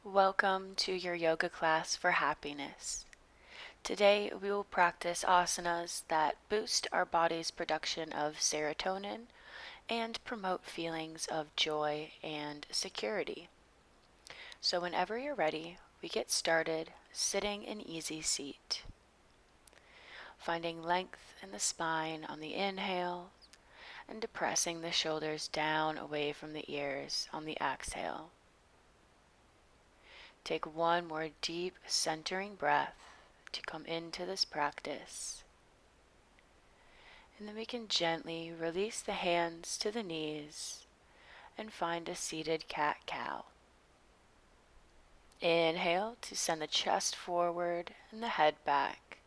Welcome to your yoga class for happiness. Today we will practice asanas that boost our body's production of serotonin and promote feelings of joy and security. So whenever you're ready, we get started sitting in easy seat. Finding length in the spine on the inhale and depressing the shoulders down away from the ears on the exhale. Take one more deep centering breath to come into this practice. And then we can gently release the hands to the knees and find a seated cat-cow. Inhale to send the chest forward and the head back.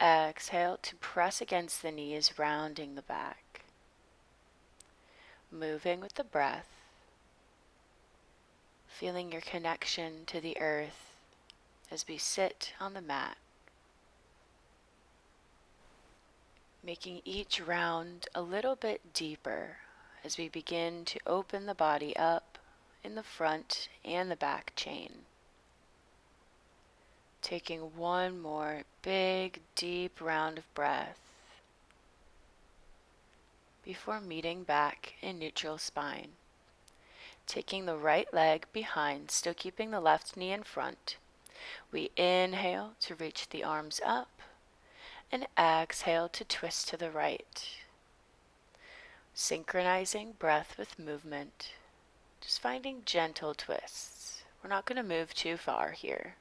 Exhale to press against the knees, rounding the back. Moving with the breath, feeling your connection to the earth as we sit on the mat. Making each round a little bit deeper as we begin to open the body up in the front and the back chain. Taking one more big, deep round of breath before meeting back in neutral spine. Taking the right leg behind, still keeping the left knee in front. We inhale to reach the arms up and exhale to twist to the right. Synchronizing breath with movement, just finding gentle twists. We're not going to move too far here.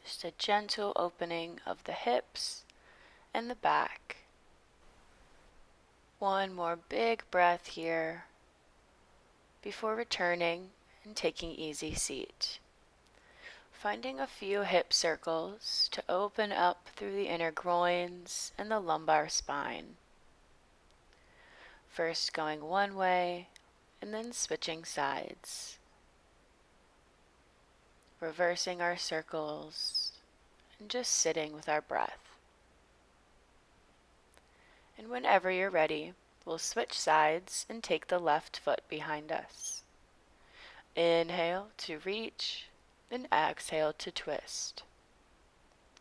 Just a gentle opening of the hips and the back. One more big breath here before returning and taking easy seat. Finding a few hip circles to open up through the inner groins and the lumbar spine. First going one way and then switching sides. Reversing our circles and just sitting with our breath. And whenever you're ready, we'll switch sides and take the left foot behind us. Inhale to reach and exhale to twist.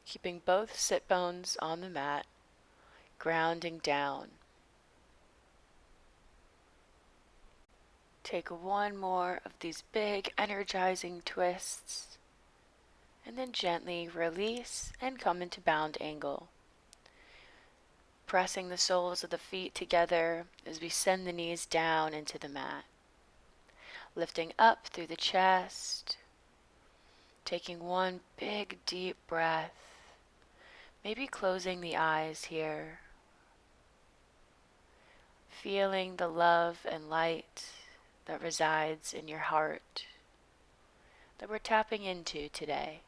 Keeping both sit bones on the mat, grounding down. Take one more of these big energizing twists and then gently release and come into bound angle. Pressing the soles of the feet together as we send the knees down into the mat. Lifting up through the chest, taking one big deep breath, maybe closing the eyes here. Feeling the love and light that resides in your heart that we're tapping into today.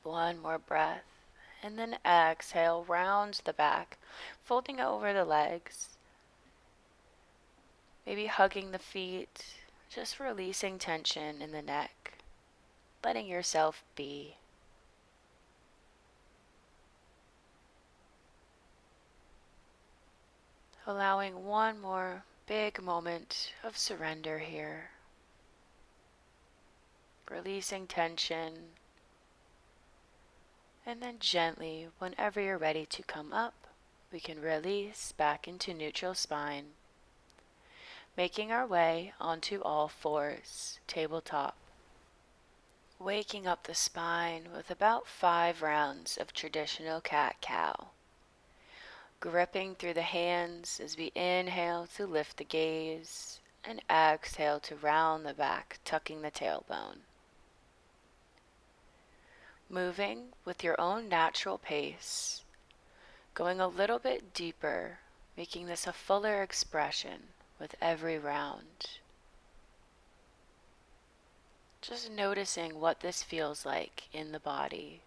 One more breath. And then exhale, round the back, folding over the legs. Maybe hugging the feet, just releasing tension in the neck, letting yourself be. Allowing one more big moment of surrender here. Releasing tension. And then gently, whenever you're ready to come up, we can release back into neutral spine, making our way onto all fours, tabletop. Waking up the spine with about 5 rounds of traditional cat-cow. Gripping through the hands as we inhale to lift the gaze and exhale to round the back, tucking the tailbone. Moving with your own natural pace, going a little bit deeper, making this a fuller expression with every round. Just noticing what this feels like in the body.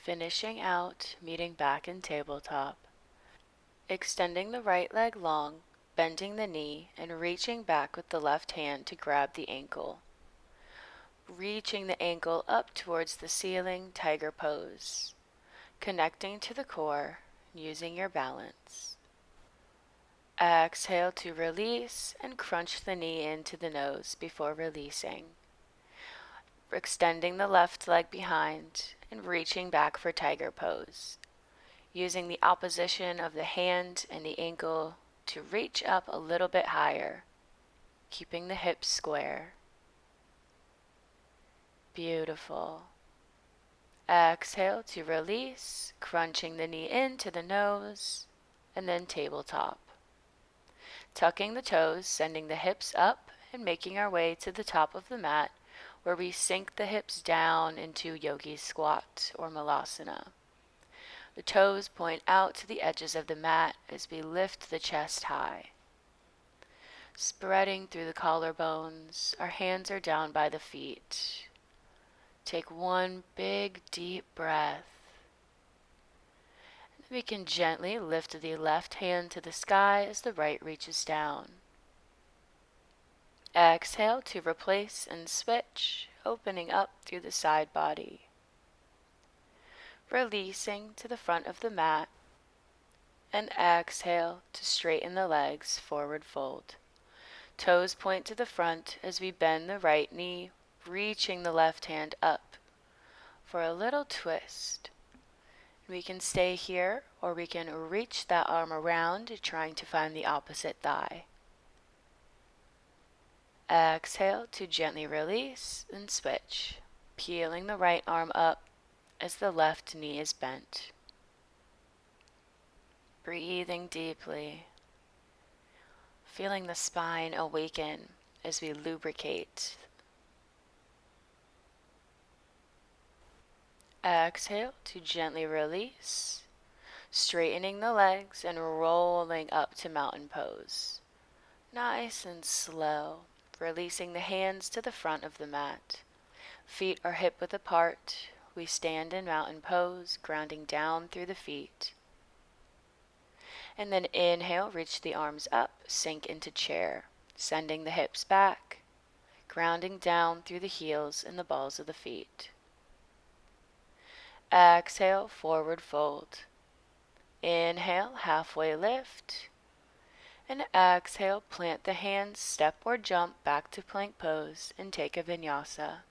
Finishing out, meeting back in tabletop. Extending the right leg long, bending the knee, and reaching back with the left hand to grab the ankle. Reaching the ankle up towards the ceiling, tiger pose. Connecting to the core, using your balance. Exhale to release and crunch the knee into the nose before releasing. Extending the left leg behind and reaching back for tiger pose. Using the opposition of the hand and the ankle to reach up a little bit higher, keeping the hips square. Beautiful. Exhale to release, crunching the knee into the nose, and then tabletop. Tucking the toes, sending the hips up, and making our way to the top of the mat, where we sink the hips down into yogi squat or malasana. The toes point out to the edges of the mat as we lift the chest high. Spreading through the collarbones, our hands are down by the feet. Take one big deep breath. We can gently lift the left hand to the sky as the right reaches down. Exhale to replace and switch, opening up through the side body. Releasing to the front of the mat, and exhale to straighten the legs, forward fold. Toes point to the front as we bend the right knee, reaching the left hand up for a little twist. We can stay here, or we can reach that arm around, trying to find the opposite thigh. Exhale to gently release and switch, peeling the right arm up as the left knee is bent. Breathing deeply, feeling the spine awaken as we lubricate. Exhale to gently release, straightening the legs and rolling up to mountain pose. Nice and slow, releasing the hands to the front of the mat. Feet are hip-width apart. We stand in mountain pose, grounding down through the feet. And then inhale, reach the arms up, sink into chair, sending the hips back, grounding down through the heels and the balls of the feet. Exhale, forward fold. Inhale, halfway lift. And exhale, plant the hands, step or jump back to plank pose and take a vinyasa.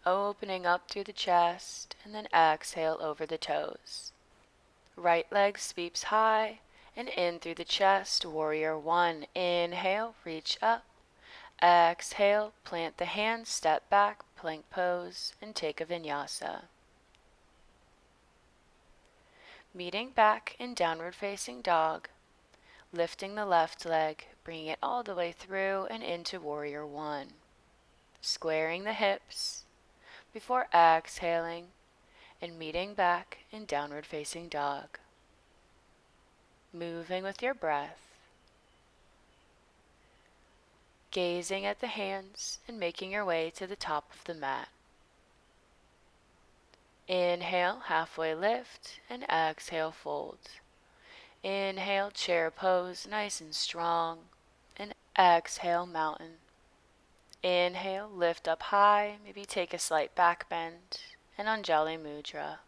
Opening up through the chest and then exhale over the toes. Right leg sweeps high and in through the chest, warrior one. Inhale, reach up. Exhale, plant the hands, step back, plank pose, and take a vinyasa. Meeting back in downward facing dog, lifting the left leg, bringing it all the way through and into warrior one. Squaring the hips before exhaling and meeting back in downward facing dog. Moving with your breath. Gazing at the hands and making your way to the top of the mat. Inhale, halfway lift, and exhale, fold. Inhale, chair pose, nice and strong, and exhale, mountain. Inhale, lift up high, maybe take a slight back bend, and Anjali Mudra.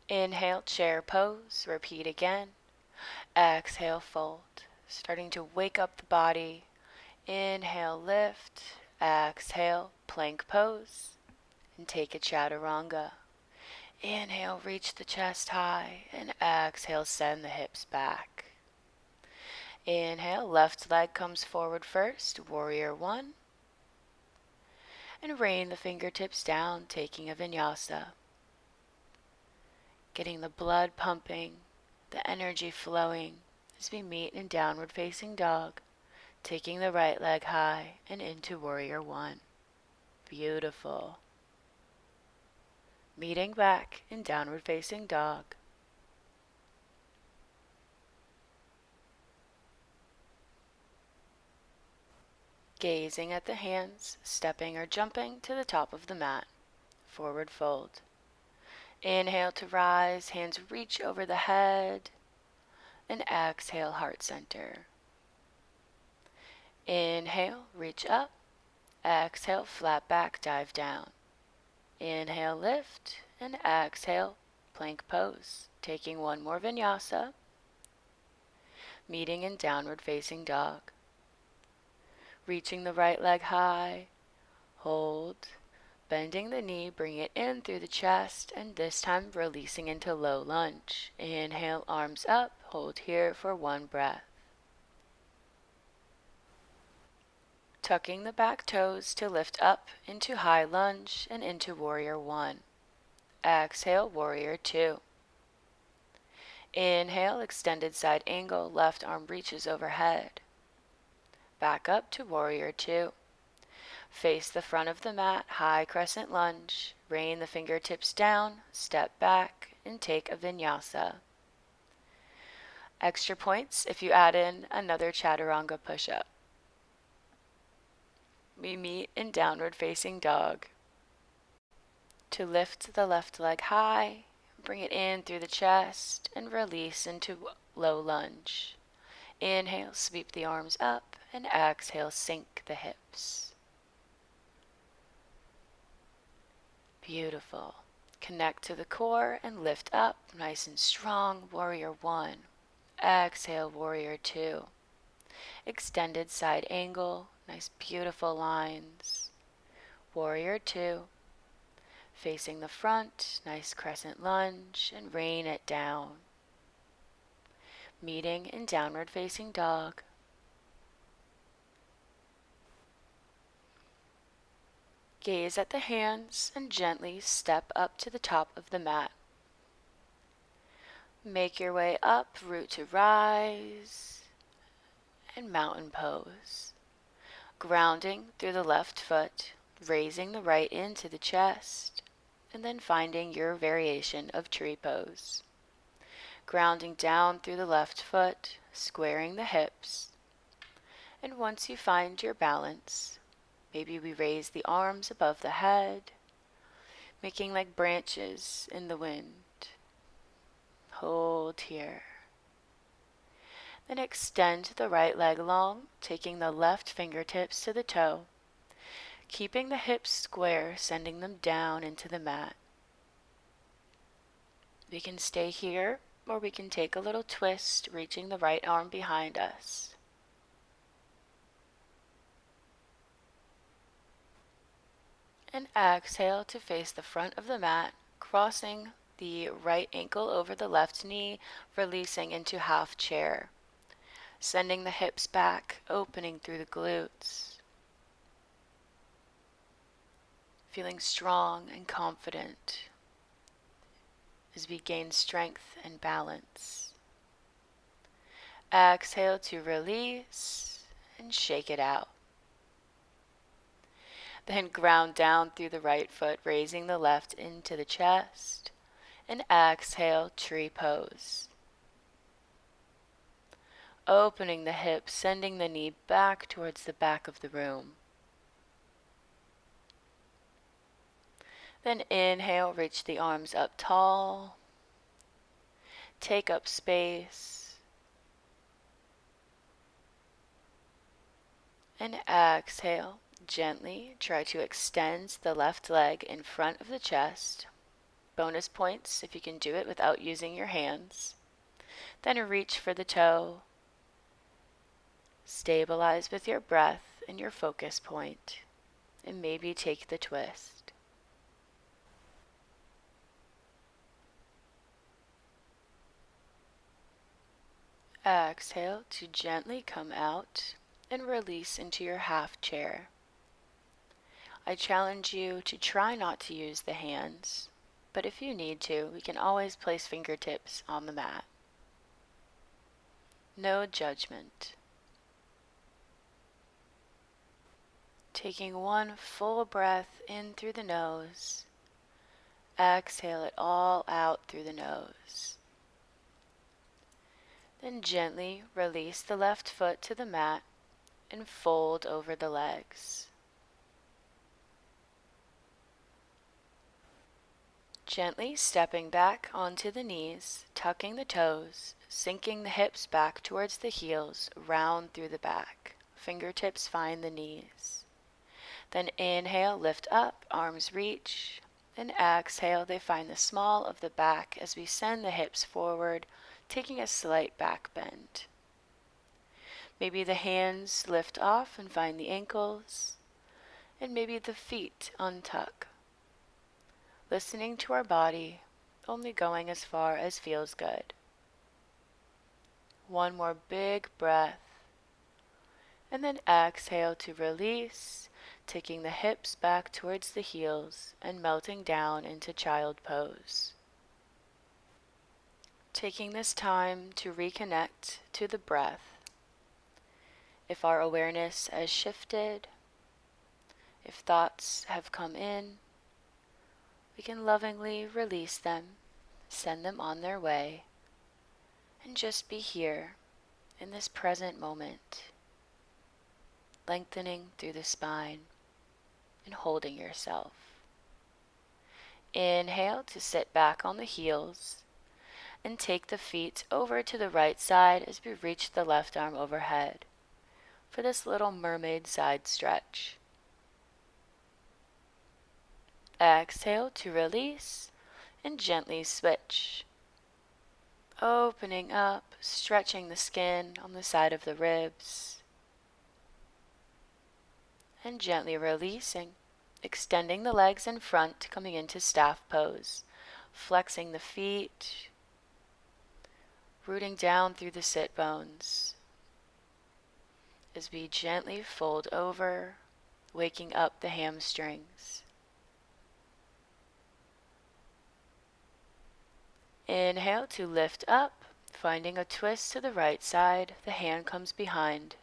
Inhale, chair pose, repeat again. Exhale, fold, starting to wake up the body. Inhale, lift, exhale, plank pose, and take a chaturanga. Inhale, reach the chest high, and exhale, send the hips back. Inhale, left leg comes forward first, warrior one. And rain the fingertips down, taking a vinyasa. Getting the blood pumping, the energy flowing as we meet in downward facing dog, taking the right leg high and into warrior one. Beautiful. Meeting back in downward facing dog. Gazing at the hands, stepping or jumping to the top of the mat. Forward fold. Inhale to rise, hands reach over the head, and exhale, heart center. Inhale, reach up. Exhale, flat back, dive down. Inhale, lift, and exhale, plank pose. Taking one more vinyasa, meeting in downward facing dog. Reaching the right leg high, hold, bending the knee, bring it in through the chest, and this time releasing into low lunge. Inhale, arms up, hold here for one breath. Tucking the back toes to lift up into high lunge and into warrior one. Exhale, warrior two. Inhale, extended side angle, left arm reaches overhead. Back up to warrior two. Face the front of the mat, high crescent lunge. Rain the fingertips down, step back, and take a vinyasa. Extra points if you add in another chaturanga push-up. We meet in downward facing dog. To lift the left leg high, bring it in through the chest, and release into low lunge. Inhale, sweep the arms up, and exhale, sink the hips. Beautiful. Connect to the core and lift up, nice and strong, warrior one. Exhale, warrior two. Extended side angle, nice beautiful lines. Warrior two. Facing the front, nice crescent lunge, and rain it down. Meeting in downward facing dog. Gaze at the hands and gently step up to the top of the mat. Make your way up, root to rise, and mountain pose. Grounding through the left foot, raising the right into the chest, and then finding your variation of tree pose. Grounding down through the left foot, squaring the hips, and once you find your balance, maybe we raise the arms above the head, making like branches in the wind. Hold here. Then extend the right leg long, taking the left fingertips to the toe, keeping the hips square, sending them down into the mat. We can stay here, or we can take a little twist, reaching the right arm behind us. And exhale to face the front of the mat, crossing the right ankle over the left knee, releasing into half chair. Sending the hips back, opening through the glutes. Feeling strong and confident as we gain strength and balance. Exhale to release and shake it out. Then ground down through the right foot, raising the left into the chest. And exhale, tree pose. Opening the hips, sending the knee back towards the back of the room. Then inhale, reach the arms up tall. Take up space. And exhale, gently try to extend the left leg in front of the chest. Bonus points if you can do it without using your hands. Then reach for the toe. Stabilize with your breath and your focus point, and maybe take the twist. Exhale to gently come out and release into your half chair. I challenge you to try not to use the hands, but if you need to, we can always place fingertips on the mat. No judgment. Taking one full breath in through the nose. Exhale it all out through the nose. Then gently release the left foot to the mat and fold over the legs. Gently stepping back onto the knees, tucking the toes, sinking the hips back towards the heels, round through the back. Fingertips find the knees. Then inhale, lift up, arms reach. And exhale, they find the small of the back as we send the hips forward, taking a slight back bend. Maybe the hands lift off and find the ankles, and maybe the feet untuck. Listening to our body, only going as far as feels good. One more big breath, and then exhale to release, taking the hips back towards the heels and melting down into child pose. Taking this time to reconnect to the breath. If our awareness has shifted, if thoughts have come in, we can lovingly release them, send them on their way, and just be here in this present moment, lengthening through the spine and holding yourself. Inhale to sit back on the heels and take the feet over to the right side as we reach the left arm overhead for this little mermaid side stretch. Exhale to release and gently switch. Opening up, stretching the skin on the side of the ribs. And gently releasing, extending the legs in front, coming into staff pose. Flexing the feet, rooting down through the sit bones. As we gently fold over, waking up the hamstrings. Inhale to lift up, finding a twist to the right side, the hand comes behind.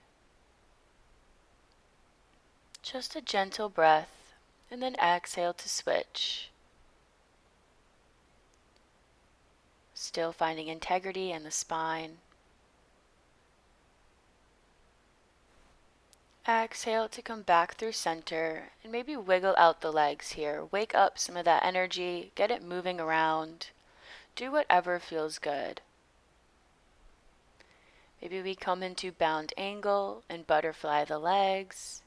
Just a gentle breath, and then exhale to switch. Still finding integrity in the spine. Exhale to come back through center and maybe wiggle out the legs here. Wake up some of that energy, get it moving around. Do whatever feels good. Maybe we come into bound angle and butterfly the legs.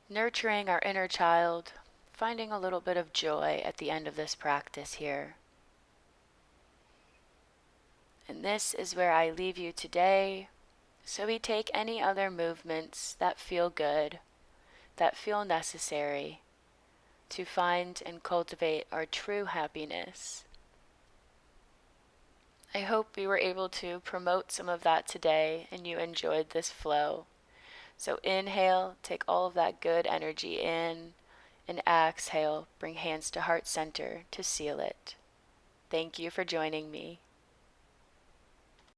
Nurturing our inner child, finding a little bit of joy at the end of this practice here. And this is where I leave you today. So we take any other movements that feel good, that feel necessary, to find and cultivate our true happiness. I hope we were able to promote some of that today and you enjoyed this flow. So inhale, take all of that good energy in, and exhale, bring hands to heart center to seal it. Thank you for joining me.